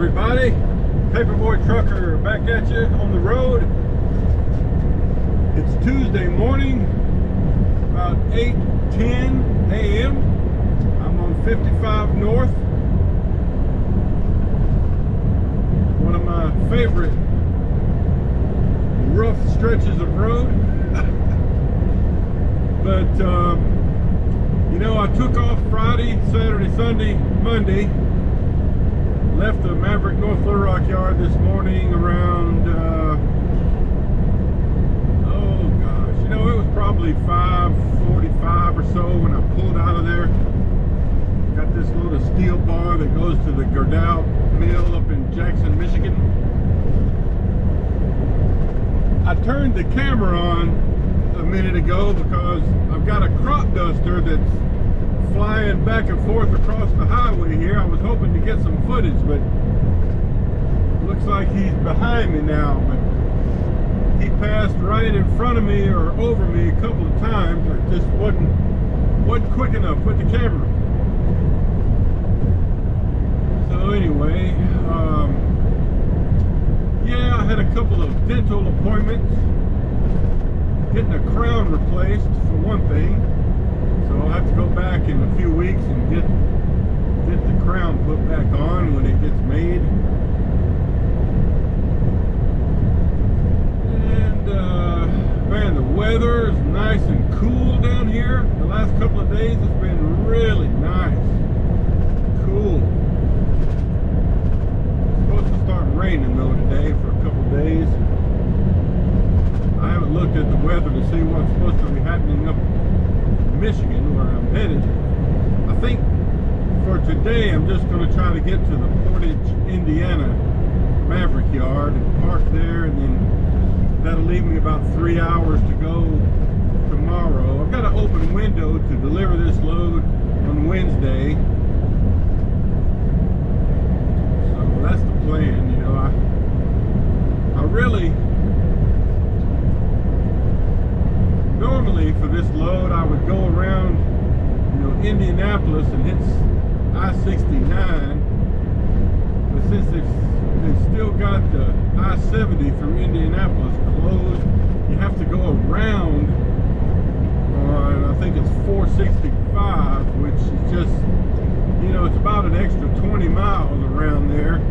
everybody, Paperboy Trucker back at you on the road. It's Tuesday morning, about 8:10 a.m. I'm on 55 North, one of my favorite rough stretches of road. But you know, I took off Friday, Saturday, Sunday, Monday. Left the Maverick North Little Rock yard this morning around, oh gosh, you know, it was probably 5:45 or so when I pulled out of there. Got this load of steel bar that goes to the Gerdau mill up in Jackson, Michigan. I turned the camera on a minute ago because I've got a crop duster that's flying back and forth across the highway here. I was hoping to get some footage, but looks like he's behind me now. But he passed right in front of me or over me a couple of times. I just wasn't quick enough with the camera. So anyway, yeah, I had a couple of dental appointments. Getting a crown replaced for one thing. So I'll have to go back in a few weeks and get the crown put back on when it gets made. And man, the weather is nice and cool down here. The last couple of days it's been really nice, cool. It's supposed to start raining though today for a couple of days. I haven't looked at the weather to see what's supposed to be happening up Michigan where I'm headed. I think for today I'm just going to try to get to the Portage, Indiana Maverick yard and park there, and then that'll leave me about 3 hours to go tomorrow. I've got an open window to deliver this load on Wednesday, so that's the plan. You know, I really normally for this load I would go around, you know, Indianapolis and hit I-69, but since they've still got the I-70 through Indianapolis closed, you have to go around on, I think it's 465, which is just, you know, it's about an extra 20 miles around there,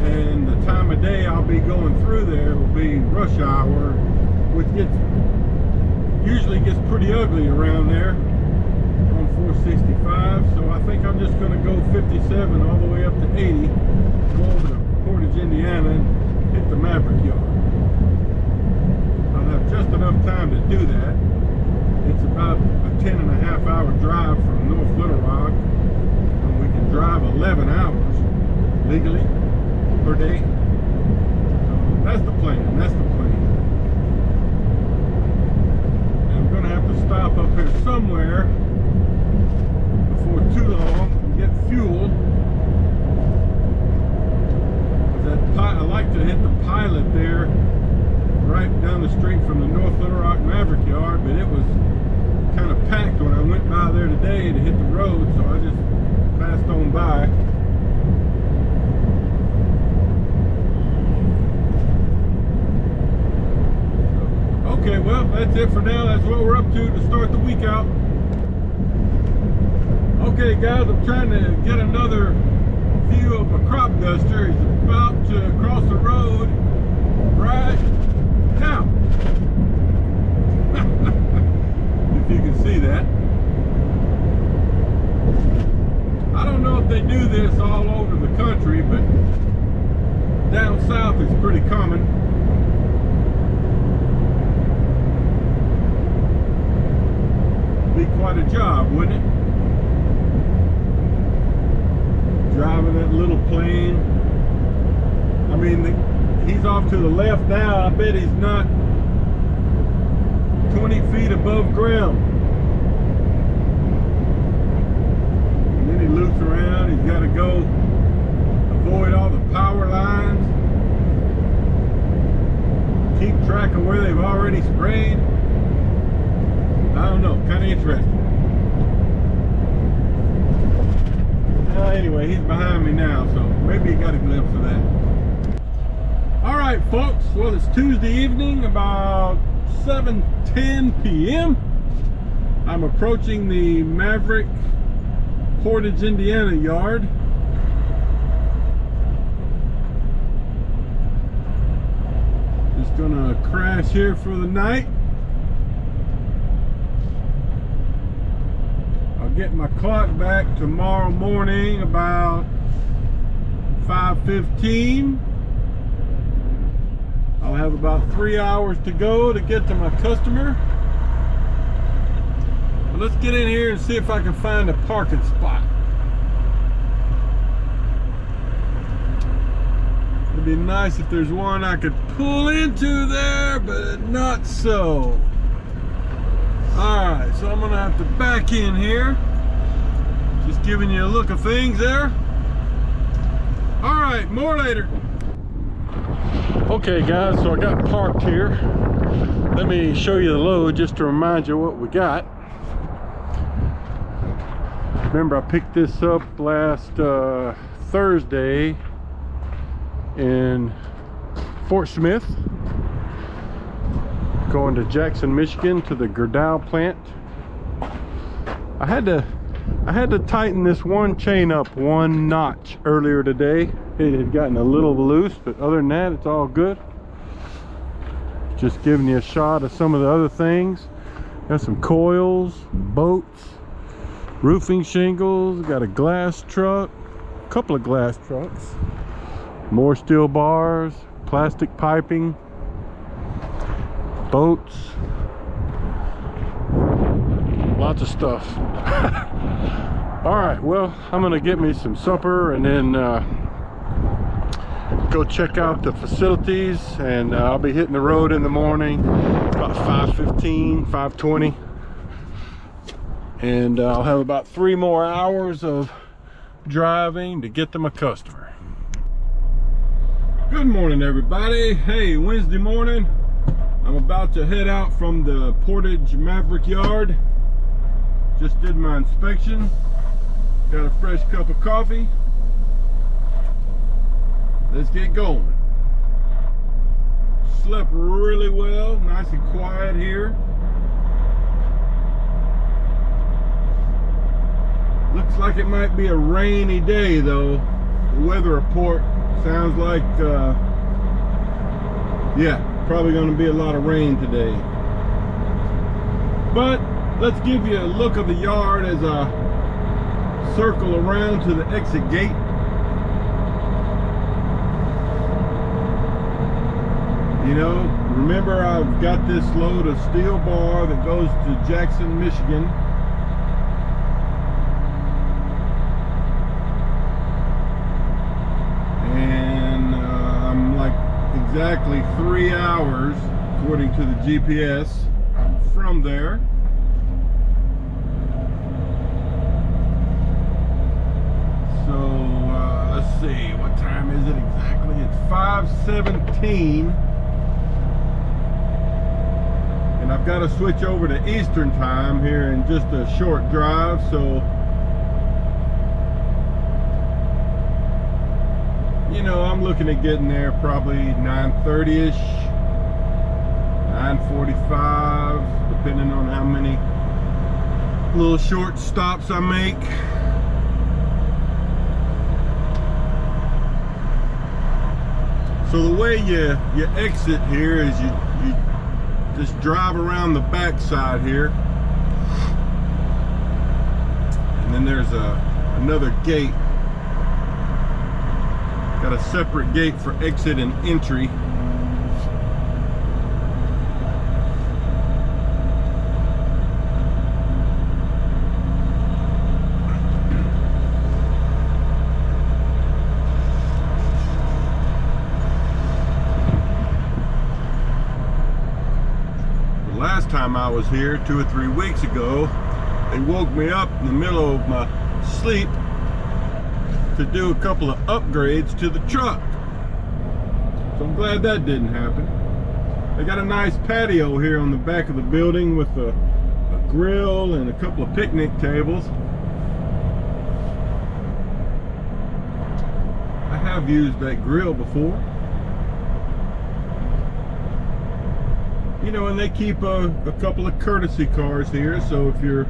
and the time of day I'll be going through there will be rush hour, which usually gets pretty ugly around there on 465. So I think I'm just going to go 57 all the way up to 80, go over to Portage, Indiana, and hit the Maverick yard. I'll have just enough time to do that. It's about a 10.5 hour drive from North Little Rock, and we can drive 11 hours legally per day. So that's the plan. That's the plan. Have to stop up here somewhere before too long and get fuel. I like to hit the pilot there right down the street from the North Little Rock Maverick yard, but it was kind of packed when I went by there today to hit the road, so I just passed on by. Okay, well, that's it for now. That's what we're up to start the week out. Okay, guys, I'm trying to get another view of a crop duster. He's about to cross the road right now. If you can see that. I don't know if they do this all over the country, but down south it's pretty common. Be quite a job, wouldn't it? Driving that little plane. I mean, he's off to the left now. I bet he's not 20 feet above ground. And then he loops around. He's got to go avoid all the power lines. Keep track of where they've already sprayed. I don't know, kind of interesting. Anyway, he's behind me now, so maybe you got a glimpse of that. All right, folks. Well, it's Tuesday evening, about 7:10 p.m. I'm approaching the Maverick, Portage, Indiana yard. Just gonna crash here for the night. I'll get my clock back tomorrow morning about 5:15. I'll have about 3 hours to go to get to my customer. But let's get in here and see if I can find a parking spot. It'd be nice if there's one I could pull into there, but not so. Alright, so I'm gonna have to back in here. Just giving you a look of things there. Alright, more later. Okay guys, so I got parked here. Let me show you the load just to remind you what we got. Remember, I picked this up last Thursday in Fort Smith, going to Jackson, Michigan to the Gerdau plant. I had to tighten this one chain up one notch earlier today. It had gotten a little loose, but other than that, it's all good. Just giving you a shot of some of the other things. Got some coils, bolts, roofing shingles, got a glass truck, a couple of glass trucks, more steel bars, plastic piping, boats, lots of stuff. All right, well, I'm gonna get me some supper and then go check out the facilities, and I'll be hitting the road in the morning about 5:15, 5:20, and I'll have about 3 more hours of driving to get to my customer. Good morning, everybody. Hey, Wednesday morning. I'm about to head out from the Portage Maverick yard. Just did my inspection. Got a fresh cup of coffee. Let's get going. Slept really well, nice and quiet here. Looks like it might be a rainy day though. The weather report sounds like, yeah, probably gonna be a lot of rain today. But let's give you a look of the yard as I circle around to the exit gate. You know, remember, I've got this load of steel bar that goes to Jackson, Michigan. And I'm like exactly 3 hours, according to the GPS, from there. So, let's see, what time is it exactly? It's 5:17. And I've got to switch over to Eastern time here in just a short drive, so you know, I'm looking at getting there probably 9:30ish, 9:45, depending on how many little short stops I make. So the way you exit here is you just drive around the back side here, and then there's another gate. Got a separate gate for exit and entry. Last time I was here 2 or 3 weeks ago, they woke me up in the middle of my sleep to do a couple of upgrades to the truck. So I'm glad that didn't happen. They got a nice patio here on the back of the building with a grill and a couple of picnic tables. I've used that grill before. You know, and they keep a couple of courtesy cars here, so if you're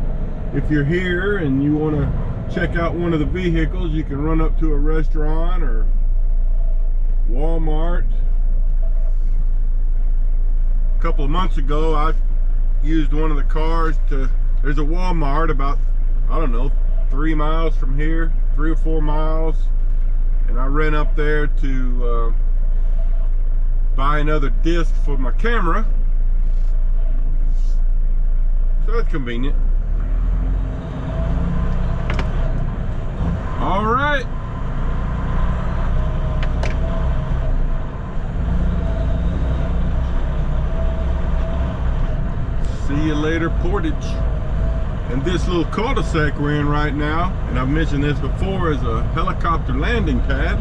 here and you want to check out one of the vehicles, you can run up to a restaurant or Walmart. A couple of months ago, I used one of the cars to, there's a Walmart about, I don't know, 3 miles from here, 3 or 4 miles, and I ran up there to buy another disc for my camera. So that's convenient. All right. See you later, Portage. And this little cul-de-sac we're in right now, and I've mentioned this before, is a helicopter landing pad.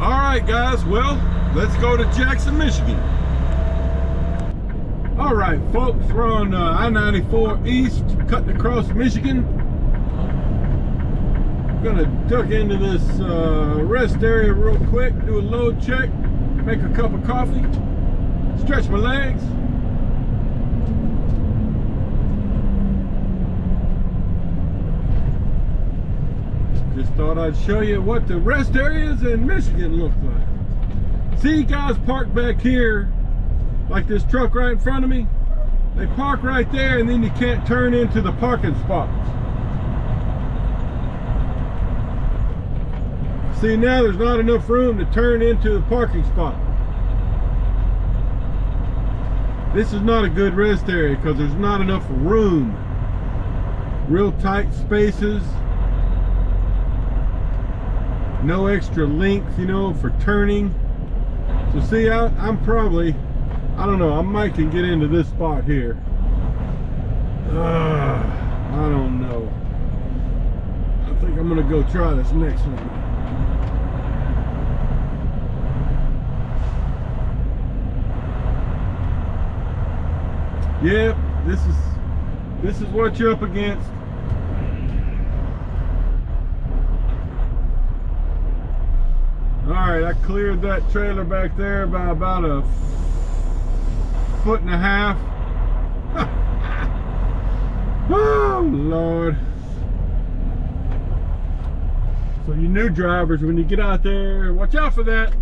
All right, guys, well, let's go to Jackson, Michigan. All right, folks, we're on I-94 East, cutting across Michigan. Gonna duck into this rest area real quick, do a load check, make a cup of coffee, stretch my legs. Just thought I'd show you what the rest areas in Michigan look like. See, guys park back here, like this truck right in front of me. They park right there, and then you can't turn into the parking spots. See, now there's not enough room to turn into the parking spot. This is not a good rest area because there's not enough room. Real tight spaces. No extra length, you know, for turning. So see, I'm probably, I don't know, I might can get into this spot here. I don't know. I think I'm gonna go try this next one. Yep, this is what you're up against. Alright, I cleared that trailer back there by about a foot and a half. Oh, Lord. So you new drivers, when you get out there, watch out for that.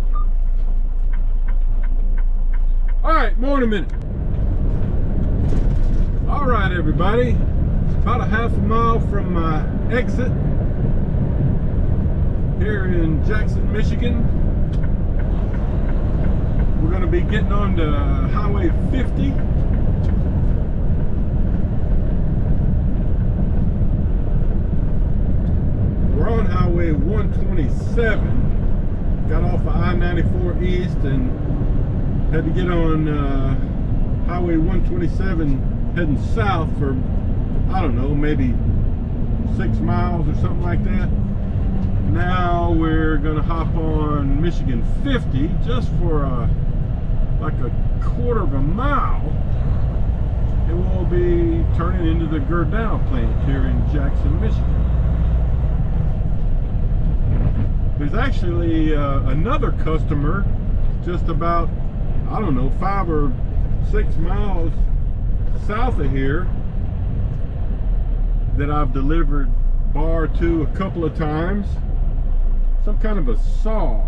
Alright, more in a minute. Alright, everybody. About a half a mile from my exit here in Jackson, Michigan. We're going to be getting on to Highway 50. We're on Highway 127. Got off of I-94 East and had to get on Highway 127 heading south for, I don't know, maybe 6 miles or something like that. Now we're gonna hop on Michigan 50 just for like a quarter of a mile, and we'll be turning into the Gerdau plant here in Jackson, Michigan. There's actually another customer just about, I don't know, 5 or 6 miles south of here that I've delivered bar to a couple of times. Some kind of a saw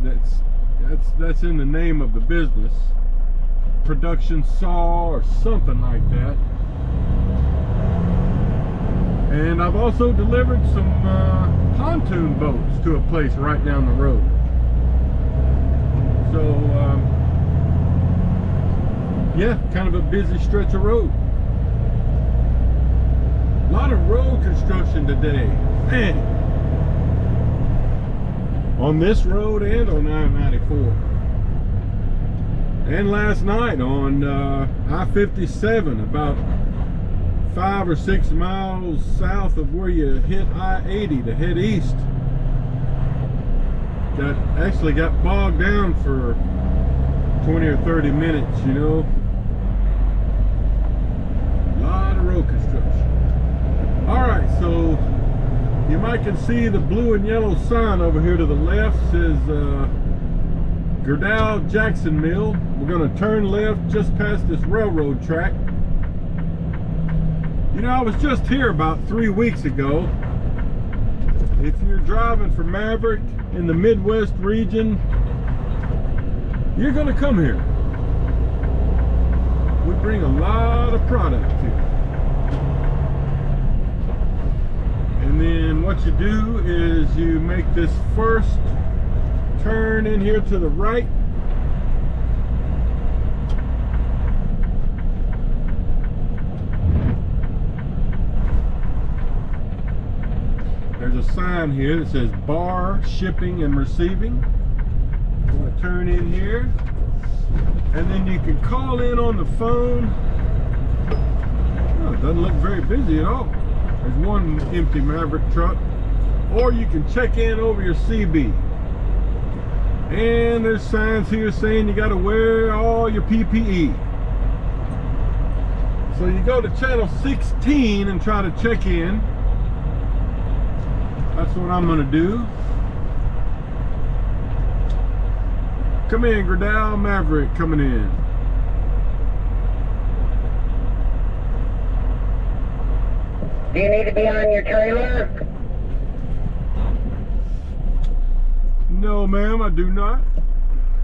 that's in the name of the business, production saw or something like that. And I've also delivered some pontoon boats to a place right down the road. So yeah, kind of a busy stretch of road. A lot of road construction today, man. On this road and on I-94. And last night on I-57, about 5 or 6 miles south of where you hit I-80 to head east. That actually got bogged down for 20 or 30 minutes, you know. You might can see the blue and yellow sign over here to the left. Says Gerdau Jackson Mill. We're going to turn left just past this railroad track. You know, I was just here about 3 weeks ago. If you're driving for Maverick in the Midwest region, you're going to come here. We bring a lot of product here. And then what you do is you make this first turn in here to the right. There's a sign here that says bar shipping and receiving. I'm going to turn in here, and then you can call in on the phone. Oh, it doesn't look very busy at all. There's one empty Maverick truck. Or you can check in over your CB. And there's signs here saying you got to wear all your PPE. So you go to channel 16 and try to check in. That's what I'm going to do. Come in, Gerdau, Maverick coming in. Do you need to be on your trailer? No, ma'am, I do not.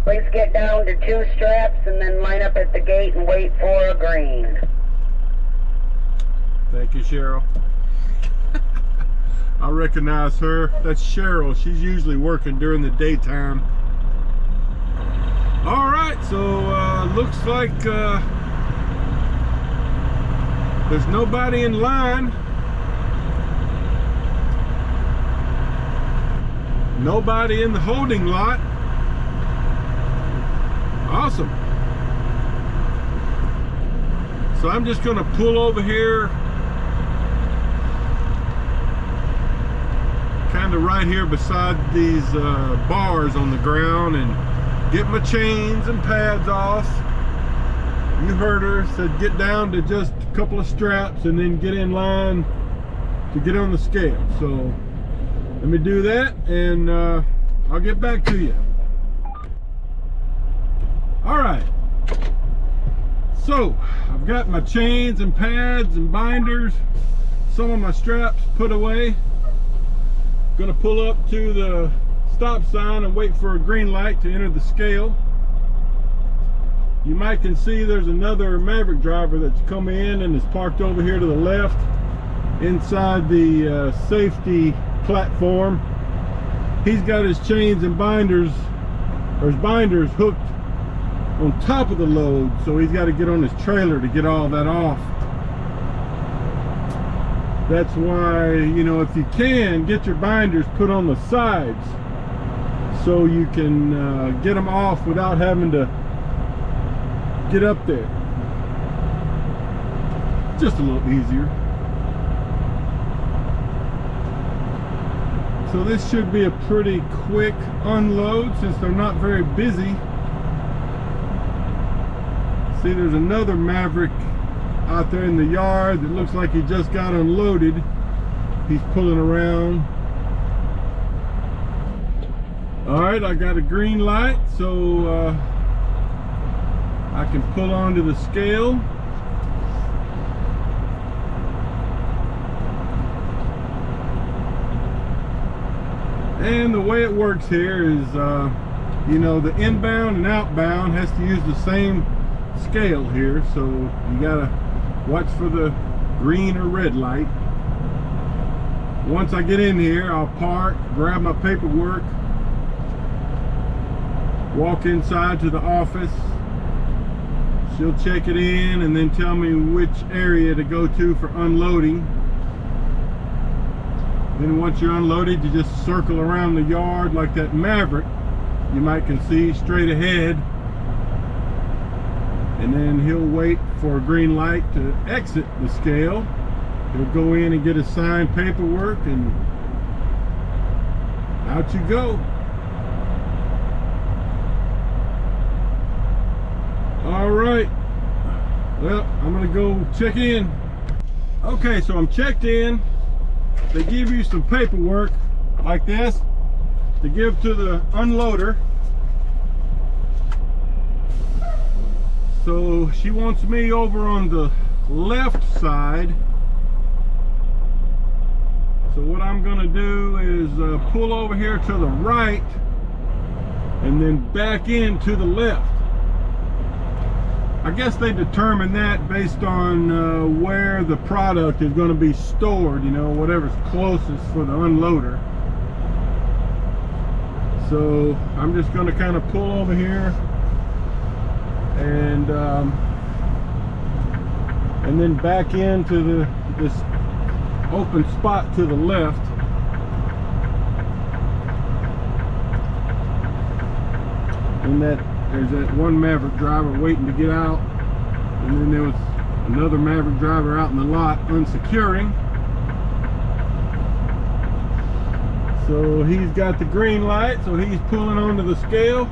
Please get down to 2 straps and then line up at the gate and wait for a green. Thank you, Cheryl. I recognize her. That's Cheryl. She's usually working during the daytime. All right, so looks like there's nobody in line. Nobody in the holding lot. Awesome. So I'm just going to pull over here, kind of right here beside these bars on the ground, and get my chains and pads off. You heard her, said get down to just a couple of straps and then get in line to get on the scale. So let me do that, and I'll get back to you. All right. So I've got my chains and pads and binders, some of my straps put away. Gonna pull up to the stop sign and wait for a green light to enter the scale. You might can see there's another Maverick driver that's come in and is parked over here to the left inside the safety platform. He's got his chains and binders, or his binders, hooked on top of the load, so he's got to get on his trailer to get all that off. That's why, you know, if you can, get your binders put on the sides so you can get them off without having to get up there. Just a little easier. So this should be a pretty quick unload since they're not very busy. See, there's another Maverick out there in the yard that looks like he just got unloaded. He's pulling around. All right, I got a green light, so I can pull onto the scale. And the way it works here is, you know, the inbound and outbound has to use the same scale here, so you gotta watch for the green or red light. Once I get in here, I'll park, grab my paperwork, walk inside to the office. She'll check it in and then tell me which area to go to for unloading. Then once you're unloaded, you just circle around the yard like that Maverick you might can see straight ahead, and then he'll wait for a green light to exit the scale. He'll go in and get his signed paperwork, and out you go. All right, well, I'm gonna go check in. Okay, so I'm checked in. they give you some paperwork like this to give to the unloader. So she wants me over on the left side. So what I'm gonna do is pull over here to the right and then back in to the left. I guess they determine that based on where the product is going to be stored, you know, whatever's closest for the unloader. So I'm just going to kind of pull over here and then back into this open spot to the left. And there's that one Maverick driver waiting to get out, and then there was another Maverick driver out in the lot unsecuring. So he's got the green light, so he's pulling onto the scale.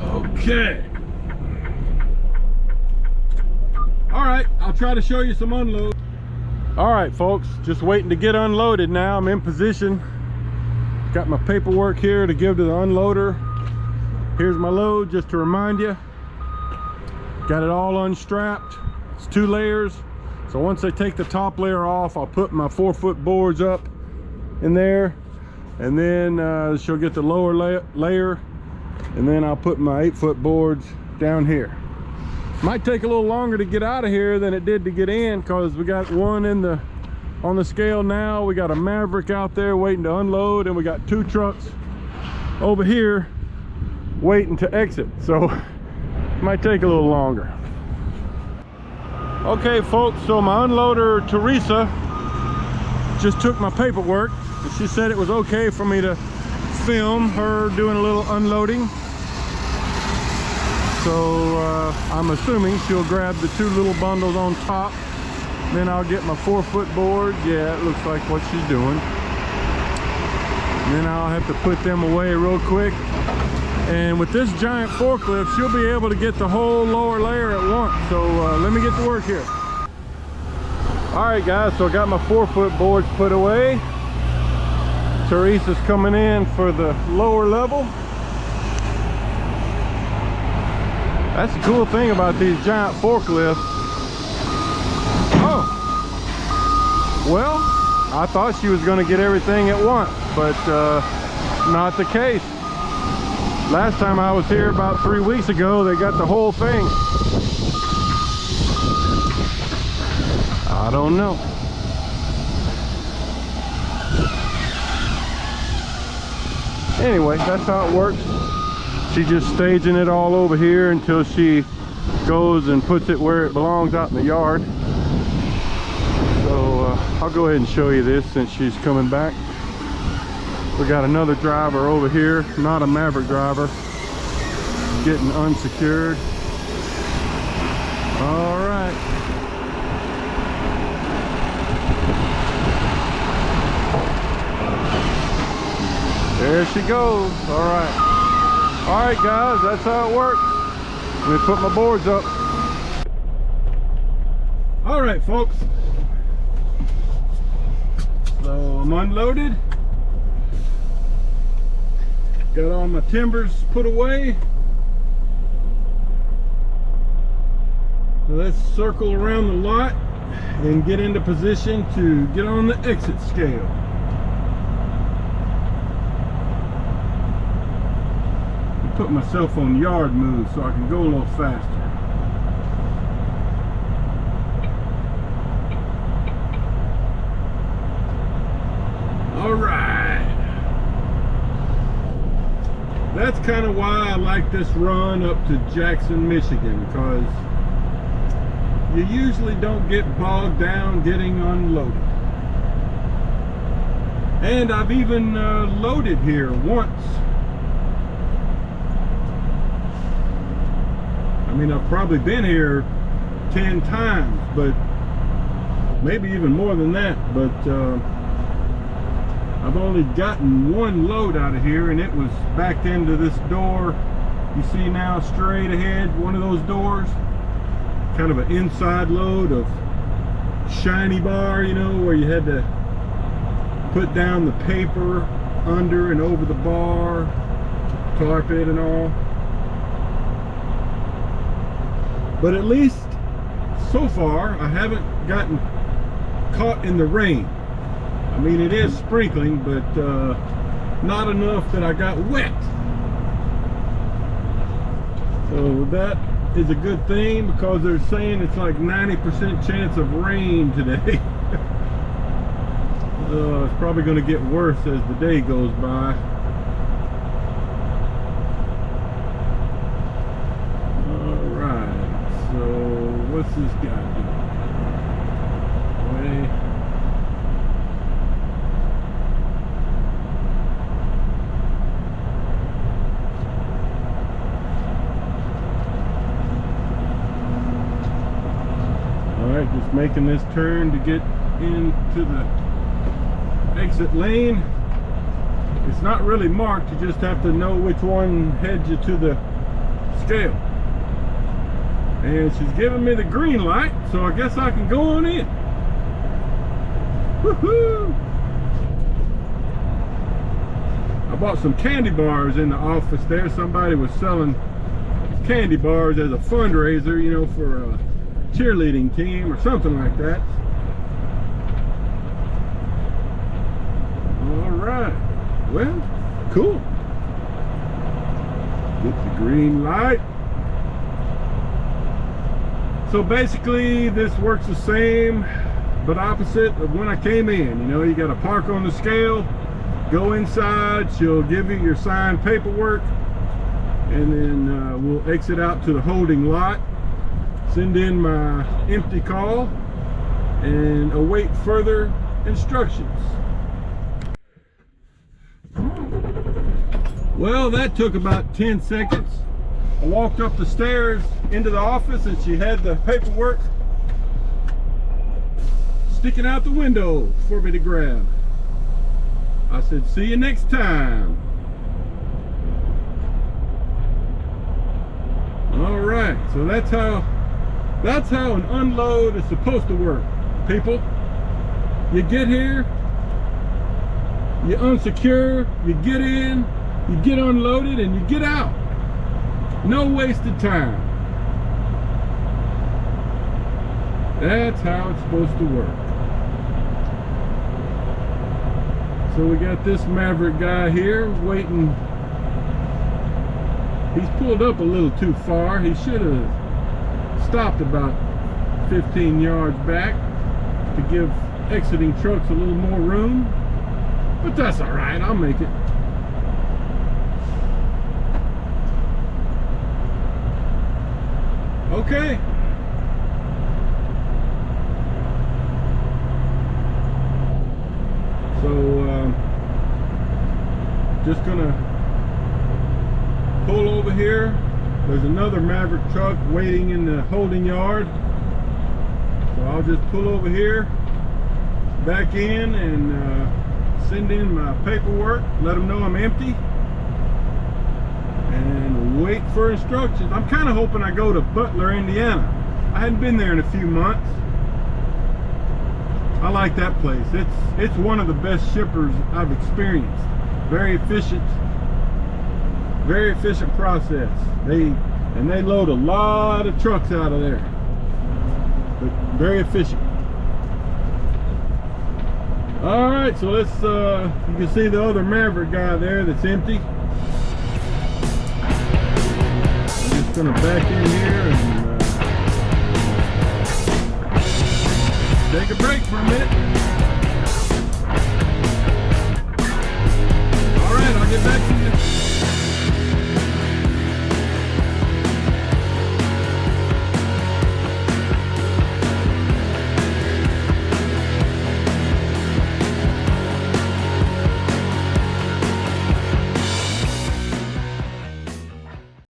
Okay. All right, I'll try to show you some unload. All right, folks, just waiting to get unloaded now. I'm in position. Got my paperwork here to give to the unloader. Here's my load, just to remind you. Got it all unstrapped. It's 2 layers. So once I take the top layer off, I'll put my 4-foot boards up in there, and then she'll get the lower layer, and then I'll put my 8-foot boards down here. Might take a little longer to get out of here than it did to get in, because we got one on the scale now. We got a Maverick out there waiting to unload, and we got 2 trucks over here waiting to exit, so it might take a little longer. Okay, folks, so my unloader Teresa just took my paperwork, and she said it was okay for me to film her doing a little unloading. So I'm assuming she'll grab the 2 little bundles on top. Then I'll get my 4-foot board. Yeah, it looks like what she's doing. And then I'll have to put them away real quick. And with this giant forklift, she'll be able to get the whole lower layer at once. So let me get to work here. All right, guys, so I got my 4-foot boards put away. Teresa's coming in for the lower level. That's the cool thing about these giant forklifts. Oh, well, I thought she was going to get everything at once, but not the case. Last time I was here about 3 weeks ago, they got the whole thing. I don't know. Anyway, that's how it works. She's just staging it all over here until she goes and puts it where it belongs out in the yard. So I'll go ahead and show you this since she's coming back. We got another driver over here, not a Maverick driver, getting unsecured. All right. There she goes. All right. All right, guys, that's how it works. Let me put my boards up. All right, folks. So I'm unloaded. Got all my timbers put away. Let's circle around the lot and get into position to get on the exit scale. Put myself on yard move so I can go a little faster. All right. That's kind of why I like this run up to Jackson, Michigan, because you usually don't get bogged down getting unloaded. And I've even loaded here once. I mean, I've probably been here 10 times, but maybe even more than that. But I've only gotten 1 load out of here, and it was backed into this door. You see now straight ahead, one of those doors. kind of an inside load of shiny bar, you know, where you had to put down the paper under and over the bar, carpet and all. But at least so far I haven't gotten caught in the rain. I mean, it is sprinkling, but not enough that I got wet. So that is a good thing, because they're saying it's like 90% chance of rain today. It's probably going to get worse as the day goes by. Alright, so what's this guy doing? Alright, just making this turn to get into the exit lane. It's not really marked, you just have to know which one heads you to the scale. And she's giving me the green light, so I guess I can go on in. Woohoo! I bought some candy bars in the office there. Somebody was selling candy bars as a fundraiser, you know, for a cheerleading team or something like that. Alright, well, cool. Get the green light. So basically this works the same but opposite of when I came in. You know, you got to park on the scale, go inside, she'll give you your signed paperwork, and then we'll exit out to the holding lot, send in my empty call, and await further instructions. Well, that took about 10 seconds. I walked up the stairs into the office and she had the paperwork sticking out the window for me to grab. I said, see you next time. All right, so that's how an unload is supposed to work, people. You get here, you unsecure, you get in, you get unloaded, and you get out. No wasted time. That's how it's supposed to work. So we got this Maverick guy here waiting. He's pulled up a little too far. He should have stopped about 15 yards back to give exiting trucks a little more room. But that's all right, I'll make it. Okay. So, just gonna pull over here. There's another Maverick truck waiting in the holding yard. So I'll just pull over here, back in, and send in my paperwork, let them know I'm empty, and wait for instructions. I'm kind of hoping I go to Butler, Indiana. I hadn't been there in a few months. I like that place. It's one of the best shippers I've experienced. Very efficient process. They load a lot of trucks out of there, but very efficient. All right, so let's you can see the other Maverick guy there that's empty. I'm just gonna back in here and take a break for a minute.